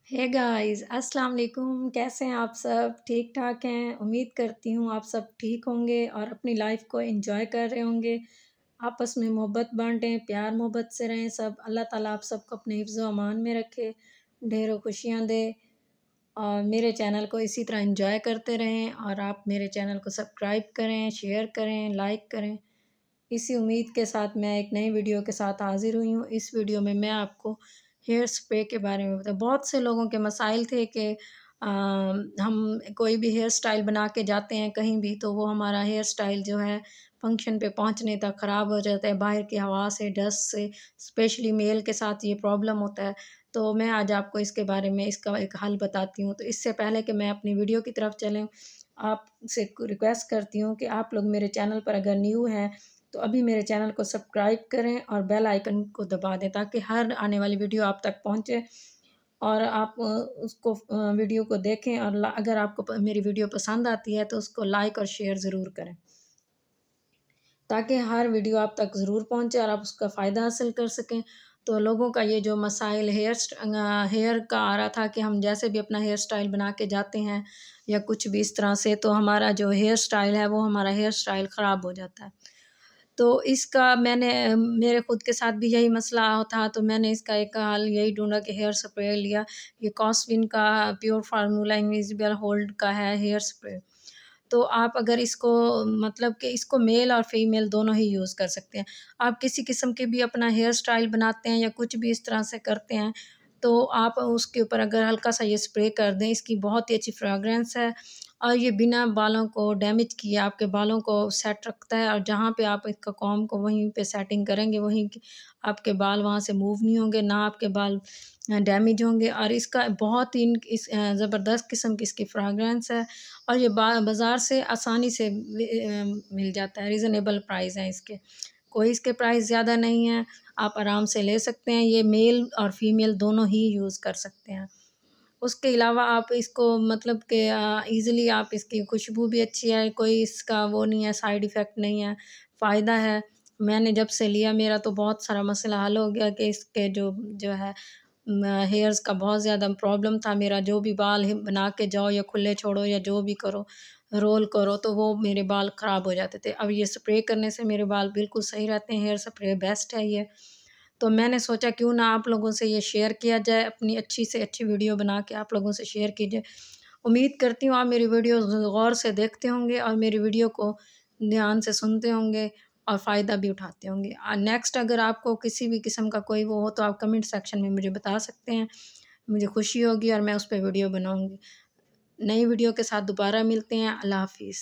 ہے گائز السلام علیکم، کیسے ہیں آپ؟ سب ٹھیک ٹھاک ہیں؟ امید کرتی ہوں آپ سب ٹھیک ہوں گے اور اپنی لائف کو انجوائے کر رہے ہوں گے۔ آپس میں محبت بانٹیں، پیار محبت سے رہیں سب۔ اللہ تعالیٰ آپ سب کو اپنے حفظ و امان میں رکھے، ڈھیروں خوشیاں دے، اور میرے چینل کو اسی طرح انجوائے کرتے رہیں، اور آپ میرے چینل کو سبسکرائب کریں، شیئر کریں، لائک کریں۔ اسی امید کے ساتھ میں ایک نئی ویڈیو کے ساتھ حاضر ہوئی ہوں۔ اس ویڈیو میں میں آپ کو ہیئر سپرے کے بارے میں بتاؤں۔ بہت سے لوگوں کے مسائل تھے کہ ہم کوئی بھی ہیئر سٹائل بنا کے جاتے ہیں کہیں بھی، تو وہ ہمارا ہیئر سٹائل جو ہے فنکشن پہ پہنچنے تک خراب ہو جاتا ہے، باہر کی ہوا سے، ڈسٹ سے، اسپیشلی میل کے ساتھ یہ پرابلم ہوتا ہے۔ تو میں آج آپ کو اس کے بارے میں اس کا ایک حل بتاتی ہوں۔ تو اس سے پہلے کہ میں اپنی ویڈیو کی طرف چلیں، آپ سے ریکویسٹ کرتی ہوں کہ آپ لوگ میرے چینل پر اگر نیو ہیں تو ابھی میرے چینل کو سبسکرائب کریں اور بیل آئیکن کو دبا دیں، تاکہ ہر آنے والی ویڈیو آپ تک پہنچے اور آپ اس کو ویڈیو کو دیکھیں، اور اگر آپ کو میری ویڈیو پسند آتی ہے تو اس کو لائک اور شیئر ضرور کریں، تاکہ ہر ویڈیو آپ تک ضرور پہنچے اور آپ اس کا فائدہ حاصل کر سکیں۔ تو لوگوں کا یہ جو مسائل ہیئر کا آ رہا تھا کہ ہم جیسے بھی اپنا ہیئر سٹائل بنا کے جاتے ہیں یا کچھ بھی اس طرح سے، تو ہمارا جو ہیئر سٹائل ہے وہ ہمارا ہیئر سٹائل خراب ہو جاتا ہے۔ تو اس کا میرے خود کے ساتھ بھی یہی مسئلہ تھا، تو میں نے اس کا ایک حل یہی ڈھونڈا کہ ہیئر سپرے لیا۔ یہ کاسوین کا پیور فارمولا انویزیبل ہولڈ کا ہے ہیئر سپرے۔ تو آپ اگر اس کو مطلب کہ اس کو میل اور فیمیل دونوں ہی یوز کر سکتے ہیں۔ آپ کسی قسم کے بھی اپنا ہیئر سٹائل بناتے ہیں یا کچھ بھی اس طرح سے کرتے ہیں، تو آپ اس کے اوپر اگر ہلکا سا یہ سپرے کر دیں، اس کی بہت ہی اچھی فریگرنس ہے، اور یہ بنا بالوں کو ڈیمیج کیے آپ کے بالوں کو سیٹ رکھتا ہے، اور جہاں پہ آپ اس کا کام کو وہیں پہ سیٹنگ کریں گے، وہیں آپ کے بال وہاں سے موو نہیں ہوں گے، نہ آپ کے بال ڈیمیج ہوں گے۔ اور اس کا بہت ہی زبردست قسم کی اس کی فریگرنس ہے، اور یہ بازار سے آسانی سے مل جاتا ہے، ریزنیبل پرائز ہیں اس کے، کوئی اس کے پرائز زیادہ نہیں ہے، آپ آرام سے لے سکتے ہیں۔ یہ میل اور فیمیل دونوں ہی یوز کر سکتے ہیں۔ اس کے علاوہ آپ اس کو مطلب کہ ایزیلی آپ اس کی خوشبو بھی اچھی ہے، کوئی اس کا وہ نہیں ہے، سائیڈ ایفیکٹ نہیں ہے، فائدہ ہے۔ میں نے جب سے لیا میرا تو بہت سارا مسئلہ حل ہو گیا کہ اس کے جو ہے ہیئرز کا بہت زیادہ پرابلم تھا۔ میرا جو بھی بال بنا کے جاؤ یا کھلے چھوڑو یا جو بھی کرو، رول کرو، تو وہ میرے بال خراب ہو جاتے تھے۔ اب یہ سپرے کرنے سے میرے بال بالکل صحیح رہتے ہیں، ہیئر سپرے بیسٹ ہے یہ۔ تو میں نے سوچا کیوں نہ آپ لوگوں سے یہ شیئر کیا جائے، اپنی اچھی سے اچھی ویڈیو بنا کے آپ لوگوں سے شیئر کیجیے۔ امید کرتی ہوں آپ میری ویڈیو غور سے دیکھتے ہوں گے اور میری ویڈیو کو دھیان سے سنتے ہوں گے اور فائدہ بھی اٹھاتے ہوں گے۔ نیکسٹ اگر آپ کو کسی بھی قسم کا کوئی وہ ہو تو آپ کمنٹ سیکشن میں مجھے بتا سکتے ہیں، مجھے خوشی ہوگی اور میں اس پہ ویڈیو بناؤں گی۔ نئی ویڈیو کے ساتھ دوبارہ ملتے ہیں۔ اللہ حافظ۔